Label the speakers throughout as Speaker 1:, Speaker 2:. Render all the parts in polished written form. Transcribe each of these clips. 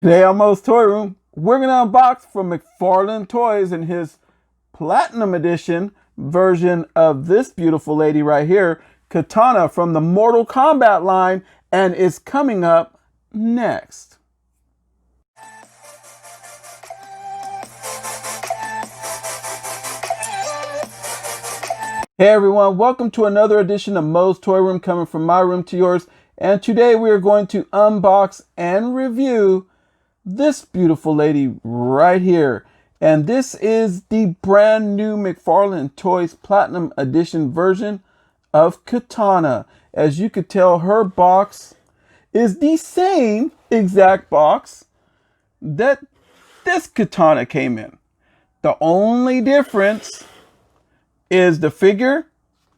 Speaker 1: Today on MOE'S Toy Room, we're going to unbox from McFarlane Toys in his Platinum Edition version of this beautiful lady right here, Kitana from the Mortal Kombat line, and is coming up next. Hey everyone, welcome to another edition of MOE'S Toy Room, coming from my room to yours. And today we are going to unbox and review this beautiful lady right here. And this is the brand new McFarlane Toys Platinum Edition version of Kitana. As you could tell, her box is the same exact box that this Kitana came in. The only difference is the figure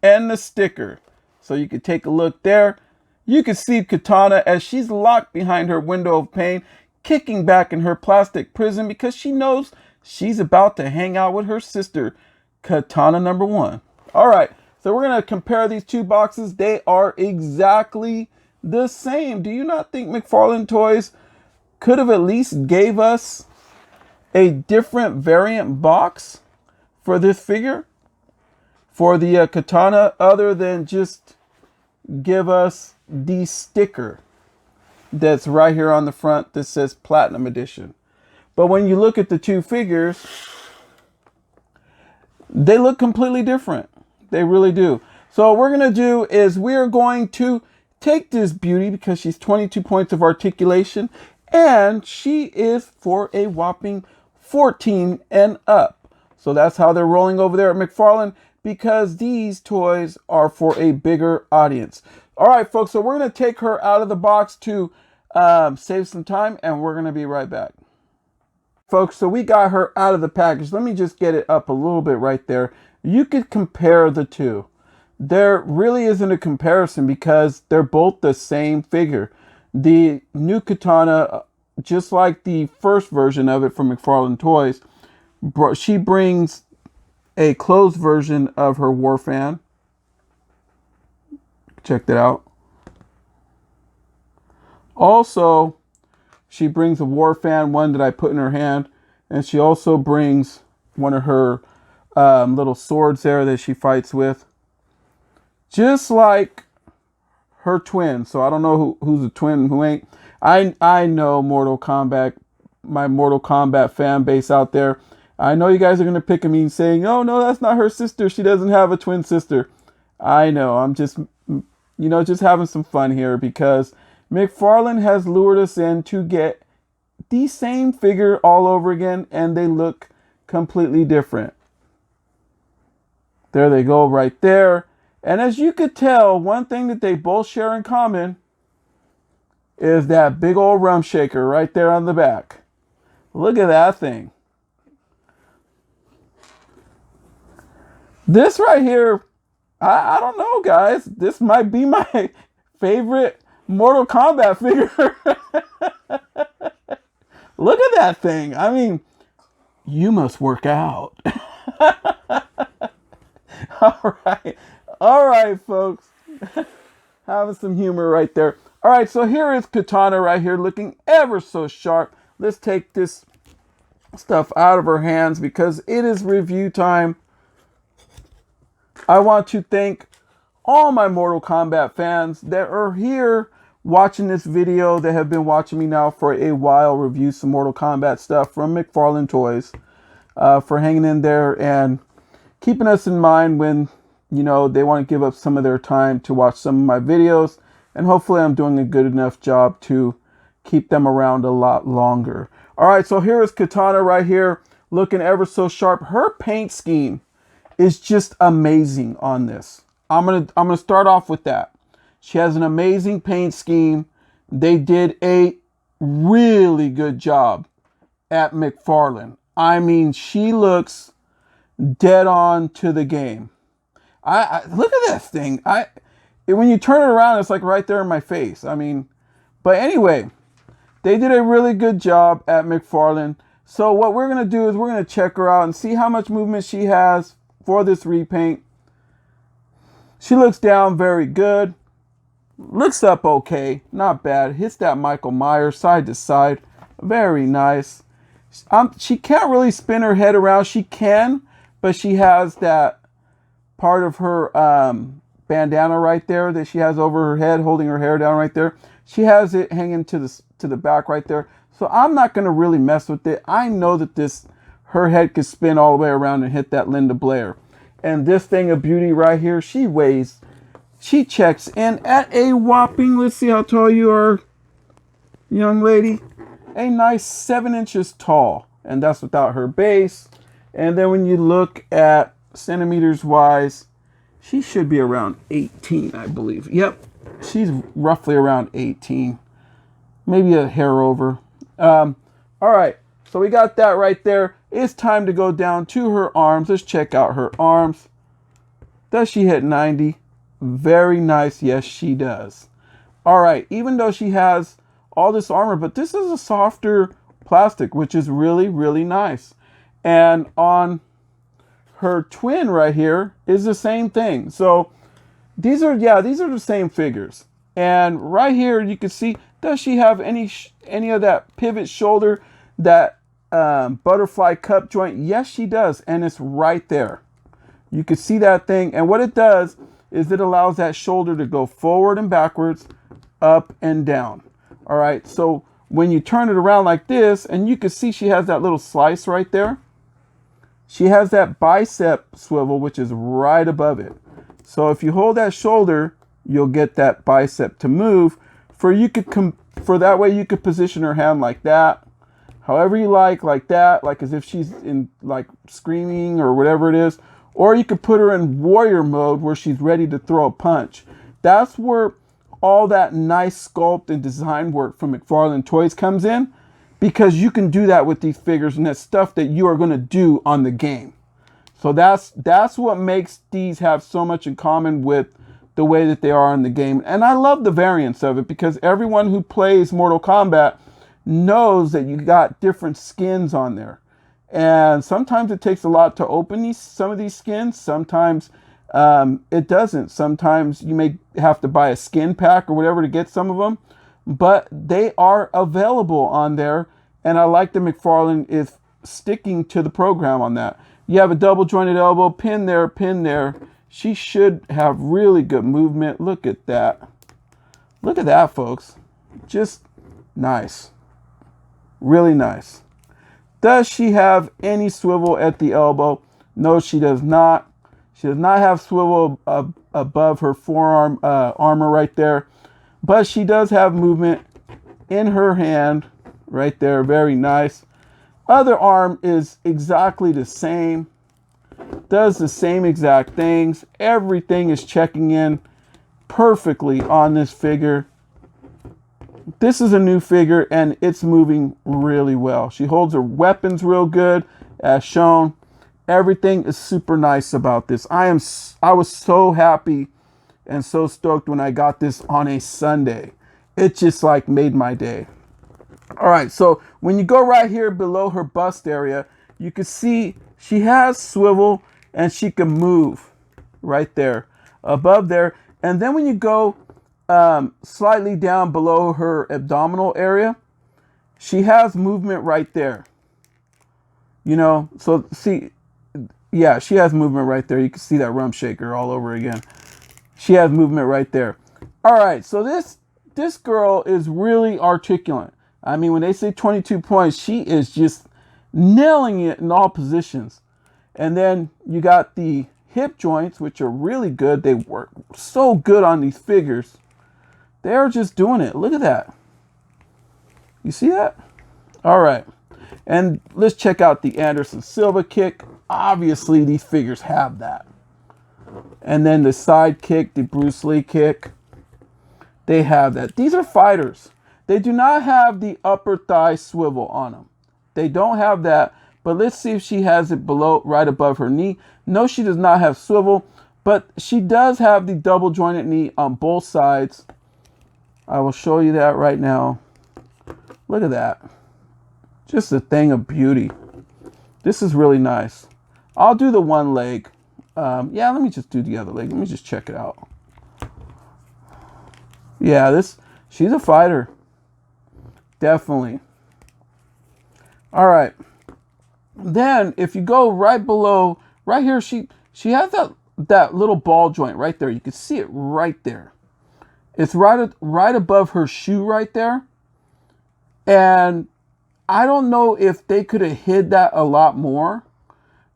Speaker 1: and the sticker. So you could take a look there. You can see Kitana as she's locked behind her window of pain, kicking back in her plastic prison because she knows she's about to hang out with her sister, Kitana number 1. All right, so we're going to compare these two boxes. They are exactly the same. Do you not think McFarlane Toys could have at least gave us a different variant box for this figure, for the Kitana, other than just give us the sticker that's right here on the front that says Platinum Edition? But when you look at the two figures, they look completely different. They really do. So what we're going to do is we're going to take this beauty because she's 22 points of articulation and she is for a whopping 14 and up. So that's how they're rolling over there at McFarlane, because these toys are for a bigger audience. All right, folks, so we're going to take her out of the box to save some time, and we're going to be right back. Folks, so we got her out of the package. Let me just get it up a little bit right there. You could compare the two. There really isn't a comparison because they're both the same figure. The new Kitana, just like the first version of it from McFarlane Toys, she brings a closed version of her war fan. Check that out. Also, she brings a war fan, one that I put in her hand, and she also brings one of her little swords there that she fights with, just like her twin. So I don't know who's a twin and who ain't. I know Mortal Kombat, my Mortal Kombat fan base out there. I know you guys are going to pick at me saying, oh no, that's not her sister. She doesn't have a twin sister. I know. I'm just, just having some fun here because McFarlane has lured us in to get the same figure all over again, and they look completely different. There they go right there. And as you could tell, one thing that they both share in common is that big old rum shaker right there on the back. Look at that thing. This right here, I don't know, guys. This might be my favorite Mortal Kombat figure. Look at that thing. I mean, you must work out. All right, folks. Having some humor right there. All right, so here is Kitana right here looking ever so sharp. Let's take this stuff out of her hands because it is review time. I want to thank all my Mortal Kombat fans that are here watching this video, that have been watching me now for a while review some Mortal Kombat stuff from McFarlane Toys, for hanging in there and keeping us in mind when, they want to give up some of their time to watch some of my videos. And hopefully I'm doing a good enough job to keep them around a lot longer. All right, so here is Kitana right here looking ever so sharp. Her paint scheme is just amazing on this. I'm gonna start off with that. She has an amazing paint scheme. They did a really good job at McFarlane. I mean, she looks dead on to the game. I look at this thing. When you turn it around, it's like right there in my face. I mean, but anyway, they did a really good job at McFarlane. So what we're gonna do is we're gonna check her out and see how much movement she has for this repaint. She looks down very good. Looks up okay. Not bad. Hits that Michael Myers side to side. Very nice. She can't really spin her head around. She can, but she has that part of her bandana right there that she has over her head, holding her hair down right there. She has it hanging to the back right there. So I'm not going to really mess with it. I know that her head could spin all the way around and hit that Linda Blair. And this thing of beauty right here, she checks in at a whopping, let's see how tall you are, young lady. A nice 7 inches tall. And that's without her base. And then when you look at centimeters wise, she should be around 18, I believe. Yep, she's roughly around 18. Maybe a hair over. All right, so we got that right there. It's time to go down to her arms. Let's check out her arms. Does she hit 90? Very nice. Yes, she does. All right, even though she has all this armor, but this is a softer plastic, which is really, really nice. And on her twin right here is the same thing. So these are the same figures. And right here you can see, does she have any of that pivot shoulder, that butterfly cup joint? Yes, she does. And it's right there. You can see that thing. And what it does is it allows that shoulder to go forward and backwards, up and down. All right. So when you turn it around like this, and you can see she has that little slice right there. She has that bicep swivel, which is right above it. So if you hold that shoulder, you'll get that bicep to move. For that way you could position her hand like that, however you like that, like as if she's in like screaming or whatever it is. Or you could put her in warrior mode where she's ready to throw a punch. That's where all that nice sculpt and design work from McFarlane Toys comes in, because you can do that with these figures, and that's stuff that you are going to do on the game. So that's what makes these have so much in common with the way that they are in the game. And I love the variance of it, because everyone who plays Mortal Kombat knows that you got different skins on there. And sometimes it takes a lot to open some of these skins. Sometimes it doesn't. Sometimes you may have to buy a skin pack or whatever to get some of them. But they are available on there. And I like that McFarlane is sticking to the program on that. You have a double jointed elbow, pin there, pin there. She should have really good movement. Look at that. Look at that, folks. Just nice. Really nice. Does she have any swivel at the elbow? No, she does not. She does not have swivel above her forearm armor right there. But she does have movement in her hand right there. Very nice. Other arm is exactly the same. Does the same exact things. Everything is checking in perfectly on this figure. This is a new figure and it's moving really well. She holds her weapons real good as shown. Everything is super nice about this. I was so happy and so stoked when I got this on a Sunday. It just like made my day. All right, so when you go right here below her bust area, you can see she has swivel and she can move right there above there. And then when you go slightly down below her abdominal area, she has movement right there. You know, so see, yeah, she has movement right there. You can see that rump shaker all over again. She has movement right there. All right, so this girl is really articulate. I mean, when they say 22 points, she is just nailing it in all positions. And then you got the hip joints, which are really good. They work so good on these figures. They're just doing it. Look at that. You see that? All right. And let's check out the Anderson Silva kick. Obviously, these figures have that. And then the side kick, the Bruce Lee kick, they have that. These are fighters. They do not have the upper thigh swivel on them. They don't have that. But let's see if she has it below, right above her knee. No, she does not have swivel, but she does have the double jointed knee on both sides. I will show you that right now. Look at that. Just a thing of beauty. This is really nice. I'll do the one leg. Yeah, let me just do the other leg. Let me just check it out. Yeah, she's a fighter. Definitely. All right. Then if you go right below, right here, she has that little ball joint right there. You can see it right there. It's right above her shoe right there. And I don't know if they could have hid that a lot more.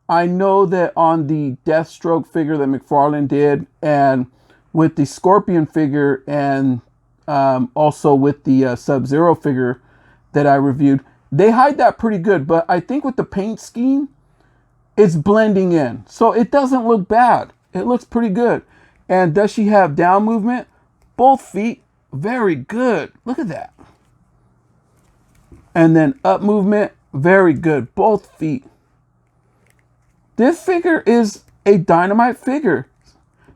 Speaker 1: I know that on the Deathstroke figure that McFarlane did, and with the Scorpion figure, and also with the Sub-Zero figure that I reviewed, they hide that pretty good. But I think with the paint scheme, it's blending in. So it doesn't look bad. It looks pretty good. And does she have down movement? Both feet, very good. Look at that. And then up movement, very good. Both feet. This figure is a Dynamite figure.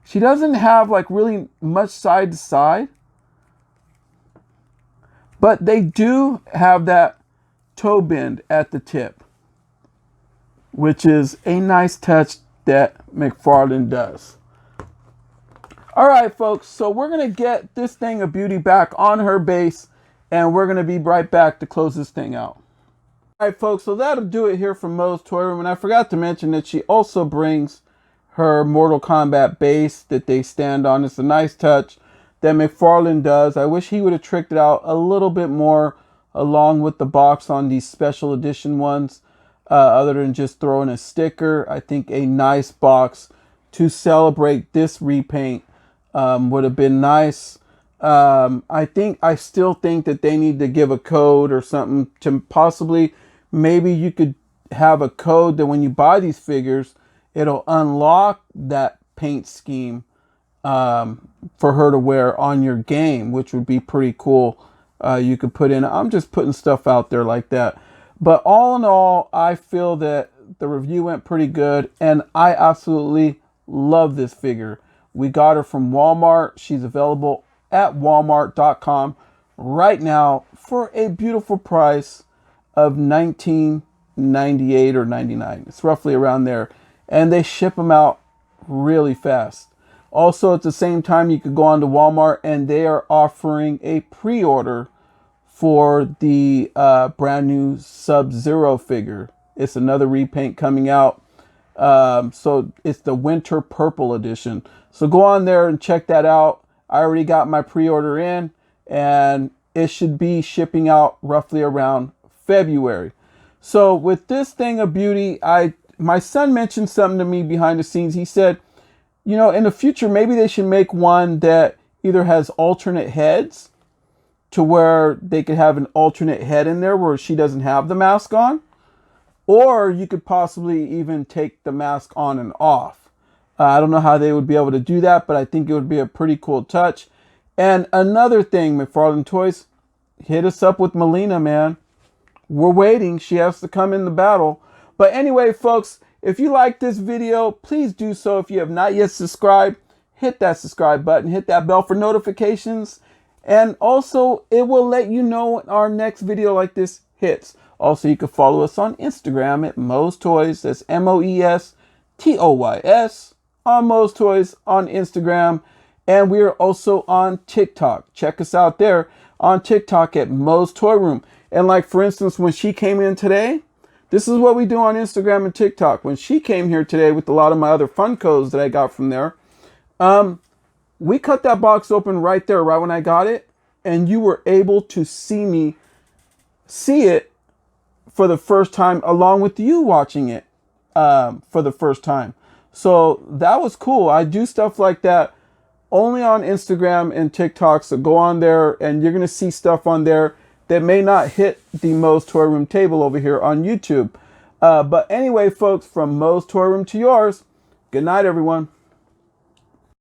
Speaker 1: She doesn't have like really much side to side, but they do have that toe bend at the tip, which is a nice touch that McFarlane does. All right, folks, so we're going to get this thing of beauty back on her base, and we're going to be right back to close this thing out. All right, folks, so that'll do it here from Moe's Toy Room. And I forgot to mention that she also brings her Mortal Kombat base that they stand on. It's a nice touch that McFarlane does. I wish he would have tricked it out a little bit more along with the box on these special edition ones, other than just throwing a sticker. I think a nice box to celebrate this repaint would have been nice. I still think that they need to give a code or something to possibly, maybe you could have a code that when you buy these figures, it'll unlock that paint scheme for her to wear on your game, which would be pretty cool. You could put in, I'm just putting stuff out there like that. But all in all, I feel that the review went pretty good, and I absolutely love this figure. We got her from Walmart. She's available at walmart.com right now for a beautiful price of $19.98 or $19.99. It's roughly around there, and they ship them out really fast. Also, at the same time, you could go on to Walmart, and they are offering a pre-order for the brand new Sub-Zero figure. It's another repaint coming out. So it's the Winter Purple edition. So go on there and check that out. I already got my pre-order in, and it should be shipping out roughly around February. So with this thing of beauty, my son mentioned something to me behind the scenes. He said, you know, in the future, maybe they should make one that either has alternate heads, to where they could have an alternate head in there where she doesn't have the mask on, or you could possibly even take the mask on and off. I don't know how they would be able to do that, but I think it would be a pretty cool touch. And another thing, McFarlane Toys, hit us up with Melina, man. We're waiting. She has to come in the battle. But anyway, folks, if you like this video, please do so. If you have not yet subscribed, hit that subscribe button, hit that bell for notifications. And also, it will let you know when our next video like this hits. Also, you can follow us on Instagram at Moe's Toys. That's MOE'S TOYS on Moe's Toys on Instagram. And we are also on TikTok. Check us out there on TikTok at Moe's Toy Room. And like, for instance, when she came in today, this is what we do on Instagram and TikTok. When she came here today with a lot of my other Funkos that I got from there, we cut that box open right there, right when I got it, and you were able to see it for the first time, along with you watching it for the first time. So that was cool. I do stuff like that only on Instagram and TikTok, so go on there, and you're going to see stuff on there that may not hit the Moe's Toy Room table over here on YouTube. But anyway, folks, from Moe's Toy Room to yours, good night, everyone.